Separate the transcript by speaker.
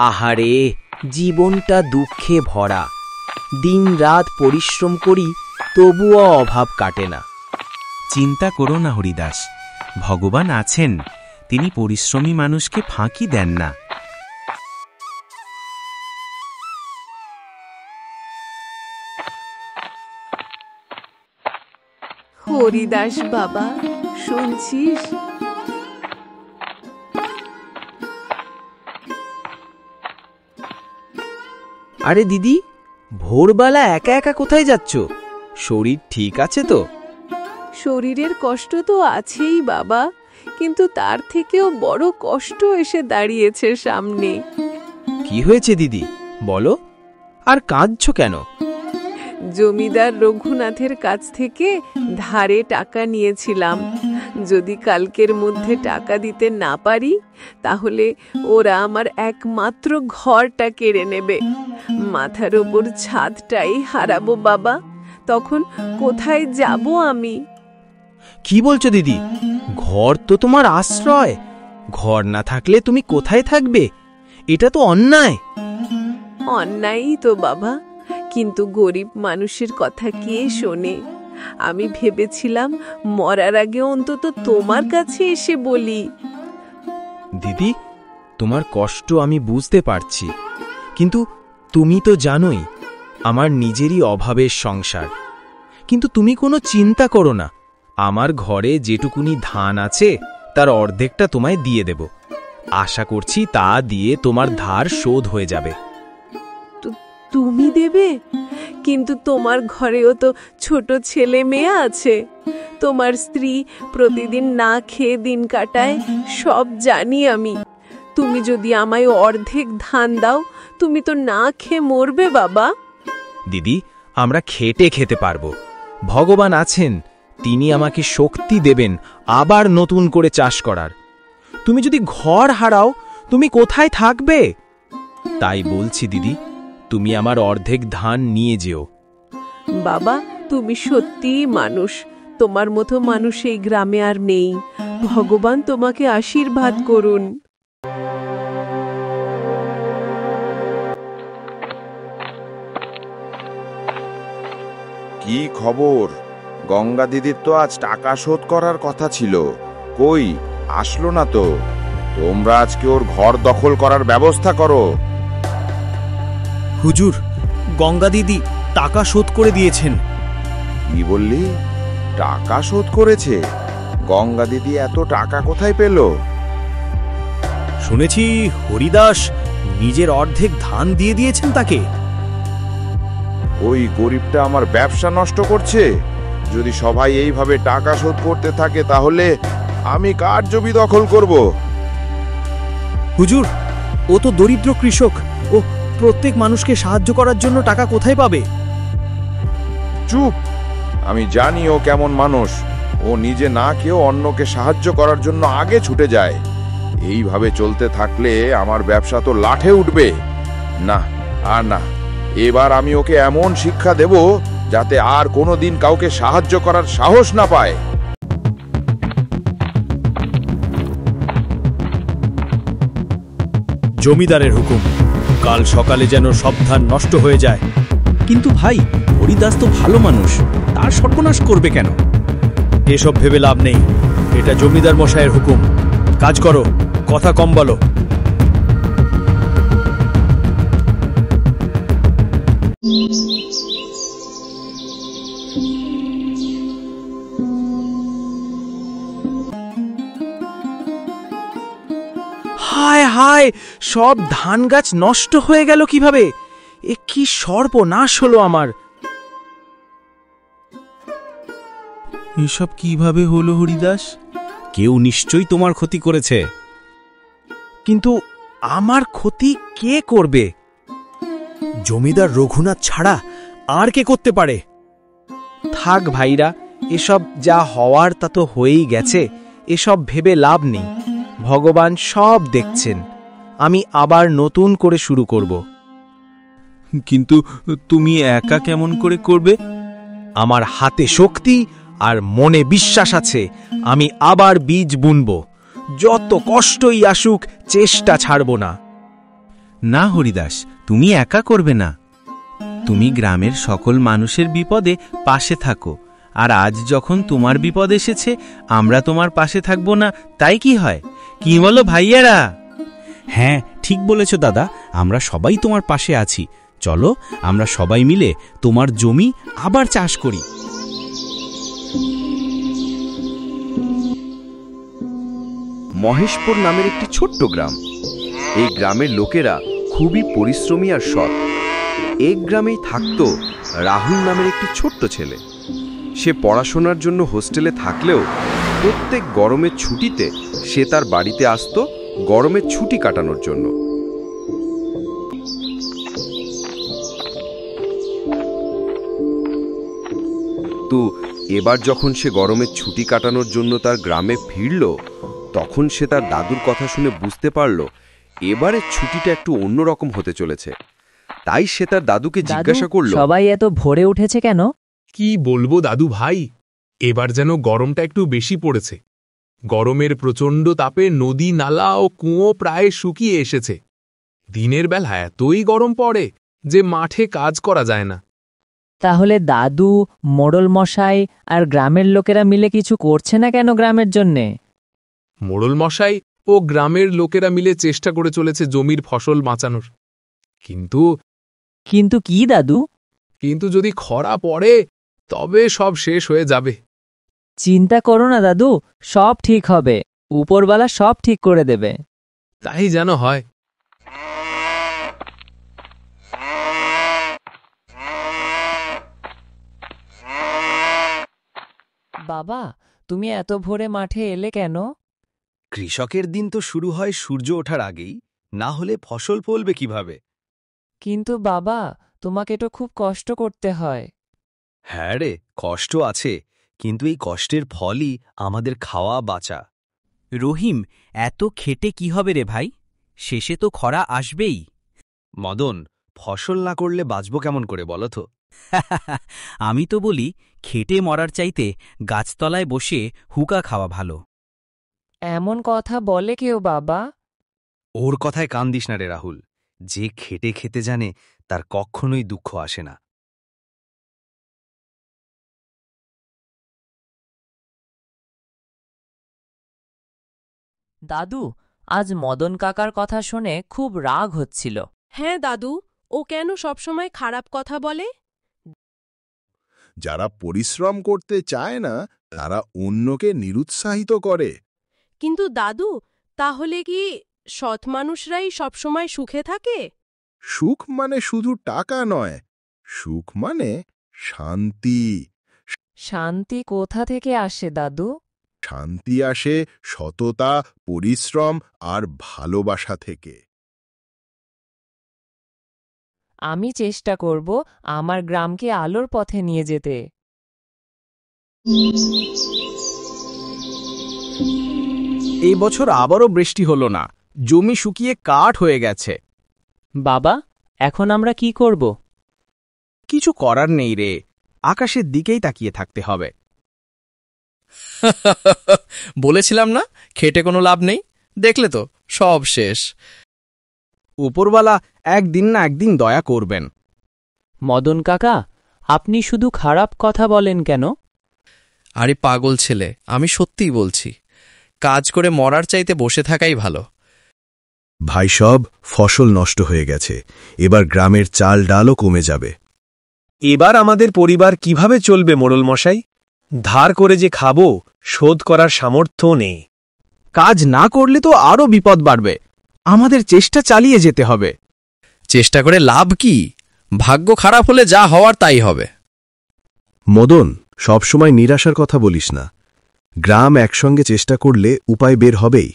Speaker 1: আহারে, জীবনটা দুঃখে ভরা। দিন রাত পরিশ্রম করি, তবুও অভাব কাটে না।
Speaker 2: চিন্তা করো না হরিদাস, ভগবান আছেন, তিনি পরিশ্রমী মানুষকে ফাঁকি দেন না।
Speaker 3: হরিদাস বাবা, শুনছিস?
Speaker 1: আরে দিদি, ভোরবেলা একা একা কোথায় যাচ্ছ? শরীর ঠিক আছে তো?
Speaker 3: শরীরের কষ্ট তো আছেই বাবা, কিন্তু তার থেকেও বড় কষ্ট এসে দাঁড়িয়েছে সামনে।
Speaker 1: কি হয়েছে দিদি, বলো। আর কাঁদছো কেন?
Speaker 3: জমিদার রঘুনাথের কাছ থেকে ধারে টাকা নিয়েছিলাম। যদি কালকের মধ্যে টাকা দিতে না পারি, তাহলে ওরা আমার একমাত্র ঘরটা কেড়ে নেবে। মাথার ওপর ছাদটাই হারাবো বাবা। তখন কোথায় যাব আমি?
Speaker 1: কি বলছো দিদি? ঘর তো তোমার আশ্রয়। ঘর না থাকলে তুমি কোথায় থাকবে? এটা তো অন্যায়।
Speaker 3: অন্যায়ই তো বাবা, কিন্তু গরিব মানুষের কথা কে শোনে? আমি ভেবেছিলাম মরার আগে অন্তত তোমার কাছে এসে বলি।
Speaker 1: দিদি, তোমার কষ্ট আমি বুঝতে পারছি, কিন্তু তুমি তো জানোই আমার নিজেরই অভাবের সংসার। কিন্তু তুমি কোনো চিন্তা করো না, আমার ঘরে যেটুকুনি ধান আছে তার অর্ধেকটা তোমায় দিয়ে দেব। আশা করছি তা দিয়ে তোমার ধার শোধ হয়ে যাবে।
Speaker 3: তুমি দেবে? কিন্তু তোমার ঘরেও তো ছোট ছেলে মেয়ে আছে। তোমার স্ত্রী প্রতিদিন না খেয়ে দিন কাটায়, সব জানি আমি। তুমি যদি আমায় অর্ধেক ধান দাও, তুমি তো না খেয়ে মরবে বাবা।
Speaker 1: দিদি, আমরা খেটে খেতে পারবো। ভগবান আছেন, তিনি আমাকে শক্তি দেবেন আবার নতুন করে চাষ করার। তুমি যদি ঘর হারাও, তুমি কোথায় থাকবে? তাই বলছি দিদি, তুমি আমার অর্ধেক ধান নিয়ে যেও।
Speaker 3: বাবা, তুমি সত্যিই মানুষ। তোমার মতো মানুষ এই গ্রামে আর নেই। ভগবান তোমাকে আশীর্বাদ করুন।
Speaker 4: কি খবর? গঙ্গা দিদির তো আজ টাকা শোধ করার কথা ছিল, কই আসলো না তো? তোমরা আজকে ওর ঘর দখল করার ব্যবস্থা করো।
Speaker 5: হুজুর, গঙ্গা দিদি টাকা শোধ করে দিয়েছেন।
Speaker 4: কি বললি? টাকা শোধ করেছে? গঙ্গা দিদি এত টাকা কোথায় পেল?
Speaker 5: শুনেছি হরিদাস নিজের অর্ধেক ধান দিয়ে দিয়েছেন তাকে।
Speaker 4: ওই গরিবটা আমার ব্যবসা নষ্ট করছে। যদি সবাই এইভাবে টাকা শোধ করতে থাকে, তাহলে আমি কার জমি দখল করব?
Speaker 5: হুজুর, ও তো দরিদ্র কৃষক, ও প্রত্যেক মানুষকে সাহায্য করার জন্য টাকা কোথায় পাবে?
Speaker 4: চুপ! আমি জানি ও কেমন মানুষ। ও নিজে না খেয়েও অন্যকে সাহায্য করার জন্য আগে ছুটে যায়। এইভাবে চলতে থাকলে আমার ব্যবসা তো লাঠে উঠবে। না, আর না। এবার আমি ওকে এমন শিক্ষা দেব যাতে আর কোনোদিন কাউকে সাহায্য করার সাহস না পায়।
Speaker 5: জমিদারের হুকুম, কাল সকালে যেন সব ধান নষ্ট হয়ে যায়। কিন্তু ভাই, হরিদাস তো ভালো মানুষ, তার সর্বনাশ করবে কেন? এসব ভেবে লাভ নেই, এটা জমিদার মশাইয়ের হুকুম। কাজ করো, কথা কম বলো।
Speaker 1: হায় হায়, সব ধান গাছ নষ্ট হয়ে গেল কিভাবে? এ কি সর্বনাশ হলো আমার!
Speaker 2: এসব কিভাবে হলো হরিদাস?
Speaker 5: কেউ নিশ্চয়ই তোমার ক্ষতি করেছে।
Speaker 1: কিন্তু আমার ক্ষতি কে করবে?
Speaker 5: জমিদার রঘুনাথ ছাড়া আর কে করতে পারে?
Speaker 1: থাক ভাইরা, এসব যা হওয়ার তা তো হয়েই গেছে। এসব ভেবে লাভ নেই। ভগবান সব দেখছেন। আমি আবার নতুন করে শুরু করব।
Speaker 2: কিন্তু তুমি একা কেমন করে করবে?
Speaker 1: আমার হাতে শক্তি আর মনে বিশ্বাস আছে আমি আবার বীজ বুনব। যত কষ্টই আসুক চেষ্টা ছাড়ব না।
Speaker 2: না হরিদাস, তুমি একা করবে না। তুমি গ্রামের সকল মানুষের বিপদে পাশে থাকো, আর আজ যখন তোমার বিপদ এসেছে আমরা তোমার পাশে থাকব না তাই কি হয়? কি বলো ভাইয়েরা?
Speaker 5: হ্যাঁ, ঠিক বলেছ দাদা, আমরা সবাই তোমার পাশে আছি। চলো আমরা সবাই মিলে তোমার জমি আবার চাষ করি।
Speaker 6: মহেশপুর নামের একটি ছোট্ট গ্রাম। এই গ্রামের লোকেরা খুবই পরিশ্রমী আর সৎ। এই গ্রামেই থাকতো রাহুল নামের একটি ছোট্ট ছেলে। সে পড়াশোনার জন্য হোস্টেলে থাকলেও প্রত্যেক গরমের ছুটিতে সে তার বাড়িতে আসতো গরমের ছুটি কাটানোর জন্য। তো এবার যখন সে গরমের ছুটি কাটানোর জন্য তার গ্রামে ফিরল, তখন সে তার দাদুর কথা শুনে বুঝতে পারল এবারে ছুটিটা একটু অন্যরকম হতে চলেছে। তাই সে তার দাদুকে জিজ্ঞাসা করল,
Speaker 7: সবাই এত ভোরে উঠেছে কেন?
Speaker 8: কি বলবো দাদু ভাই, এবার যেন গরমটা একটু বেশি পড়েছে। গরমের প্রচণ্ড তাপে নদী, নালা ও কুঁয়ো প্রায় শুকিয়ে এসেছে। দিনের বেলা এতই গরম পড়ে যে মাঠে কাজ করা যায় না।
Speaker 7: তাহলে দাদু, মোড়ল মশাই আর গ্রামের লোকেরা মিলে কিছু করছে না কেন গ্রামের জন্যে?
Speaker 8: মোড়ল মশাই ও গ্রামের লোকেরা মিলে চেষ্টা করে চলেছে জমির ফসল বাঁচানোর।
Speaker 7: কিন্তু কি দাদু?
Speaker 8: কিন্তু যদি খরা পড়ে তবে সব শেষ হয়ে যাবে।
Speaker 7: চিন্তা করো না দাদু, সব ঠিক হবে। উপরওয়ালা সব ঠিক করে দেবে।
Speaker 8: তাই যেন হয়।
Speaker 7: বাবা, তুমি এত ভোরে মাঠে এলে কেন?
Speaker 5: কৃষকের দিন তো শুরু হয় সূর্য ওঠার আগেই, না হলে ফসল ফলবে কিভাবে?
Speaker 7: কিন্তু বাবা, তোমাকে তো খুব কষ্ট করতে হয়।
Speaker 5: হ্যাঁ রে, কষ্ট আছে, কিন্তু এই কষ্টের ফলই আমাদের খাওয়া বাঁচা।
Speaker 9: রহিম, এত খেটে কি হবে রে ভাই? শেষে তো খরা আসবেই।
Speaker 5: মদন, ফসল না করলে বাঁচব কেমন করে বলো তো?
Speaker 9: আমি তো বলি, খেটে মরার চাইতে গাছতলায় বসে হুকা খাওয়া ভালো।
Speaker 7: এমন কথা বলে কেউ বাবা?
Speaker 5: ওর কথায় কান দিস না রে রাহুল। যে খেটে খেতে জানে তার কখনোই দুঃখ আসে না।
Speaker 7: দাদু, আজ মদন কাকার কথা শুনে খুব রাগ হচ্ছিল।
Speaker 10: হ্যাঁ দাদু, ও কেন সবসময় খারাপ কথা বলে?
Speaker 11: যারা পরিশ্রম করতে চায় না তারা অন্যকে নিরুৎসাহিত করে।
Speaker 10: কিন্তু দাদু, তাহলে কি সৎ মানুষরাই সবসময় সুখে থাকে?
Speaker 11: সুখ মানে শুধু টাকা নয়, সুখ মানে শান্তি।
Speaker 7: শান্তি কোথা থেকে আসে দাদু?
Speaker 11: শান্তি আসে সততা, পরিশ্রম আর ভালোবাসা থেকে।
Speaker 7: আমি চেষ্টা করব আমার গ্রামকে আলোর পথে নিয়ে যেতে।
Speaker 1: এই বছর আবারও বৃষ্টি হলো না, জমি শুকিয়ে কাঠ হয়ে গেছে।
Speaker 7: বাবা, এখন আমরা কি করব?
Speaker 1: কিছু করার নেই রে, আকাশের দিকেই তাকিয়ে থাকতে হবে।
Speaker 12: বলেছিলাম না, খেটে কোনো লাভ নেই। দেখলে তো, সব শেষ।
Speaker 1: উপরওয়ালা একদিন না একদিন দয়া করবেন।
Speaker 7: মদন কাকা, আপনি শুধু খারাপ কথা বলেন কেন?
Speaker 12: আরে পাগল ছেলে, আমি সত্যিই বলছি, কাজ করে মরার চাইতে বসে থাকাই ভালো।
Speaker 11: ভাই, সব ফসল নষ্ট হয়ে গেছে, এবার গ্রামের চাল ডালও কমে যাবে।
Speaker 13: এবার আমাদের পরিবার কিভাবে চলবে মোড়ল মশাই? ধার করে যে খাবো, শোধ করার সামর্থ্য নেই।
Speaker 1: কাজ না করলে তো আরও বিপদ বাড়বে, আমাদের চেষ্টা চালিয়ে যেতে হবে।
Speaker 12: চেষ্টা করে লাভ কি? ভাগ্য খারাপ হলে যা হওয়ার তাই হবে।
Speaker 11: মদন, সবসময় নিরাশার কথা বলিস না। গ্রাম একসঙ্গে চেষ্টা করলে উপায় বের হবেই।